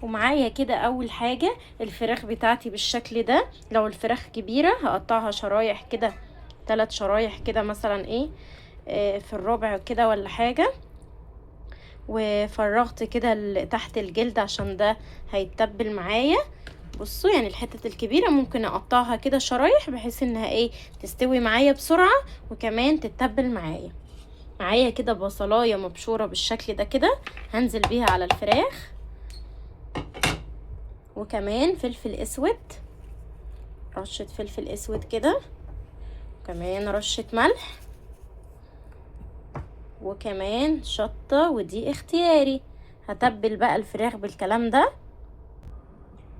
ومعايا كده اول حاجة الفراخ بتاعتي بالشكل ده. لو الفراخ كبيرة هقطعها شرايح كده، 3 شرايح كده مثلا ايه، في الربع كده ولا حاجة. وفرغت كده تحت الجلد عشان ده هيتبل معايا. بصوا يعني الحتة الكبيرة ممكن اقطعها كده شرايح بحيث انها ايه تستوي معايا بسرعة وكمان تتبل معايا. معايا كده بصلاية مبشورة بالشكل ده كده، هنزل بيها على الفراخ. وكمان فلفل اسود، رشة فلفل اسود كده، وكمان رشة ملح، وكمان شطة ودي اختياري. هتبل بقى الفراخ بالكلام ده.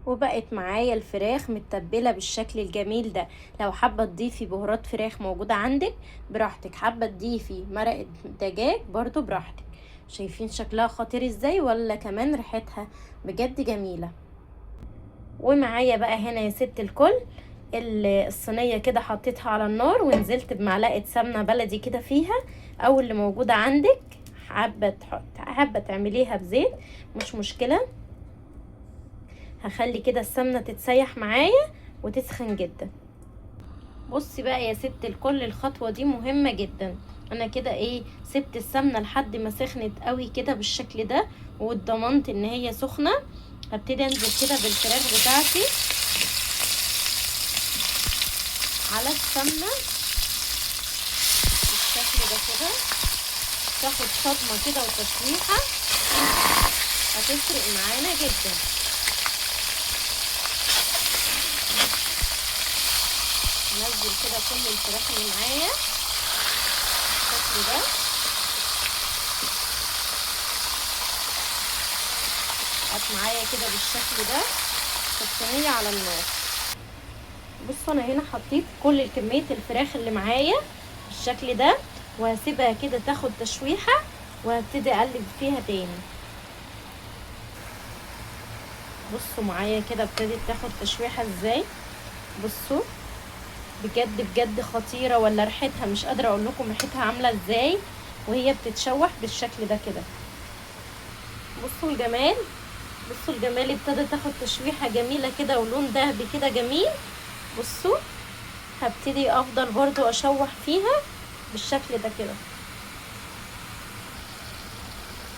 وبقت معايا الفراخ متبلة بالشكل الجميل ده. لو حابة تضيفي بهارات فراخ موجودة عندك براحتك، حابة تضيفي مرقة دجاج برضو براحتك. شايفين شكلها خطير ازاي، ولا كمان ريحتها بجد جميلة. ومعايا بقى هنا يا ست الكل الصينية كده حطيتها على النار ونزلت بمعلقة سمنة بلدي كده فيها، او اللي موجودة عندك. حابة تعمليها بزيت مش مشكلة. هخلي كده السمنة تتسيح معايا وتسخن جدا. بصي بقى يا ست الكل الخطوة دي مهمة جدا. انا كده ايه سبت السمنة لحد ما سخنت قوي كده بالشكل ده، واتضمنت ان هي سخنة. هبتدي انزل كده بالفراخ بتاعتي على السمنة بالشكل ده كده، تاخد صدمة كده وتشويحة هتفرق معانا جدا. انزل كده كل الفراخ اللي معايا بالشكل ده. معايا كده بالشكل ده في الصينية على النار. بصوا انا هنا حطيت كل كمية الفراخ اللي معايا بالشكل ده، وهسيبها كده تاخد تشويحة وهبتدي اقلب فيها تاني. بصوا معايا كده ابتدت تاخد تشويحة ازاي. بصوا بجد بجد خطيرة، ولا ريحتها مش قادرة اقول لكم ريحتها عاملة ازاي وهي بتتشوح بالشكل ده كده. بصوا الجمال، بصوا الجمال، ابتدت تاخد تشويحة جميلة كده ولون ذهبي كده جميل. بصوا هبتدي افضل برضو اشوح فيها بالشكل ده كده.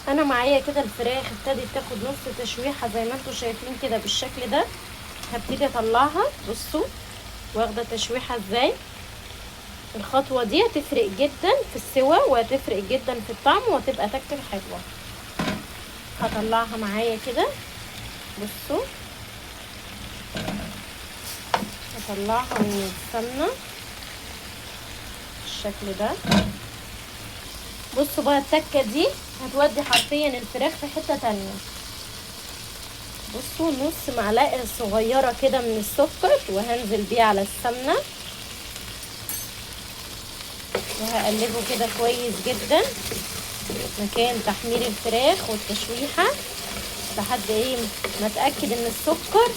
انا معايا كده الفراخ ابتدت تاخد نص تشويحة زي ما انتم شايفين كده بالشكل ده. هبتدي اطلعها. بصوا واخدة تشويحة ازاي. الخطوة دي هتفرق جدا في السوا وهتفرق جدا في الطعم وهتبقى تكتل حلوة. هطلعها معايا كده. بصوا هطلعها من السمنة بالشكل ده. بصوا بقى التكة دي هتودي حرفيا الفراخ في حتة تانية. بصوا نص معلقة صغيرة كده من السكر وهنزل بيه على السمنة وهقلبه كده كويس جدا مكان تحمير الفراخ والتشويحة لحد ايه ما اتأكد ان السكر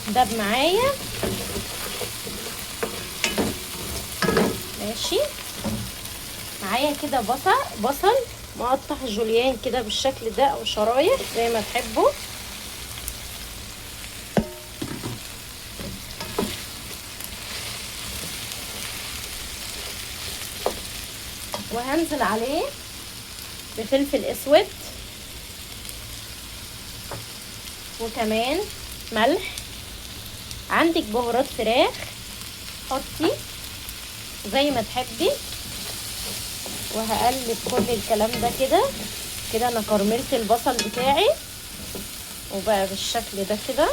داب معايا. ماشي. معايا كده بصل مقطع جوليان كده بالشكل ده او شرايح زي ما تحبوا. وهنزل عليه بفلفل اسود وكمان ملح. عندك بهارات فراخ حطي زي ما تحبي. وهقلب كل الكلام ده كده كده. انا كرملت البصل بتاعي وبقى بالشكل ده كده.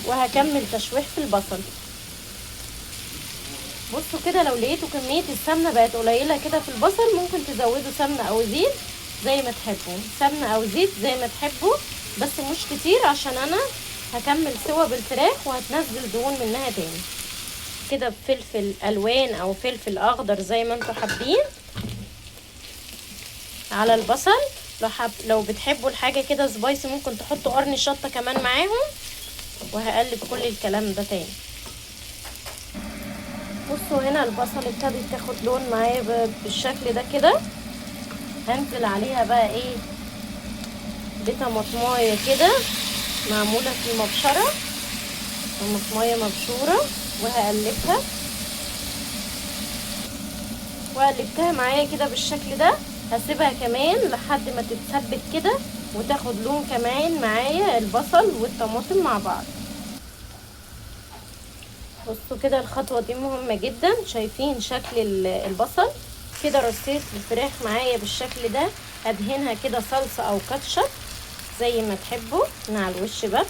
وهكمل تشويح في البصل. بصوا كده لو لقيتوا كمية السمنة بقت قليلة كده في البصل ممكن تزودوا سمنة او زيت زي ما تحبوا، سمنة او زيت زي ما تحبوا، بس مش كتير عشان انا هكمل سوا بالفراخ وهتنزل دهون منها تاني. كده بفلفل الوان او فلفل اخضر زي ما انتوا حابين على البصل. لو بتحبوا الحاجة كده سبايسي ممكن تحطوا قرن شطة كمان معاهم. وهقلب كل الكلام ده تاني. بصوا هنا البصل ابتدت تاخد لون معايا بالشكل ده كده. هنزل عليها بقى ايه بطماطمايه كده معموله في المبشره، طماطمايه مبشوره، وهقلبها وقلبتها معايا كده بالشكل ده. هسيبها كمان لحد ما تتسبك كده وتاخد لون كمان معايا البصل والطماطم مع بعض. بصوا كده الخطوه دي مهمه جدا. شايفين شكل البصل كده؟ رصيت الفراخ معايا بالشكل ده. ادهنها كده صلصه او كاتشب زي ما تحبوا من على الوش بس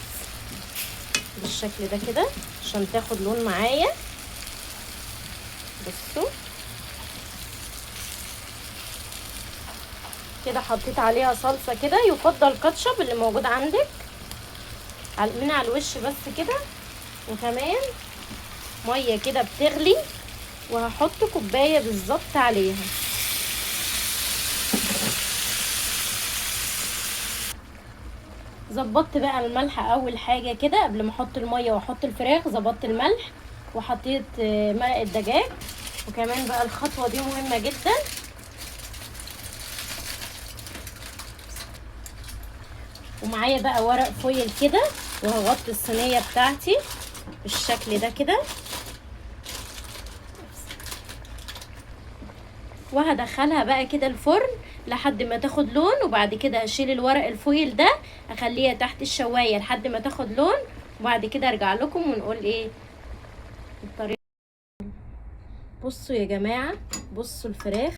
بالشكل ده كده عشان تاخد لون معايا. بصوا كده حطيت عليها صلصه كده، يفضل كاتشب اللي موجود عندك من على الوش بس كده. وكمان ميه كده بتغلي وهحط كوبايه بالظبط عليها. ظبطت بقى الملح اول حاجه كده قبل ما احط الميه واحط الفراخ. ظبطت الملح وحطيت مرق الدجاج. وكمان بقى الخطوه دي مهمه جدا. ومعايا بقى ورق فويل كده وهغطي الصينيه بتاعتي بالشكل ده كده، وهدخلها بقى كده الفرن لحد ما تاخد لون. وبعد كده هشيل الورق الفويل ده اخليها تحت الشوايه لحد ما تاخد لون، وبعد كده ارجع لكم ونقول ايه الطريقه. بصوا يا جماعه، بصوا الفراخ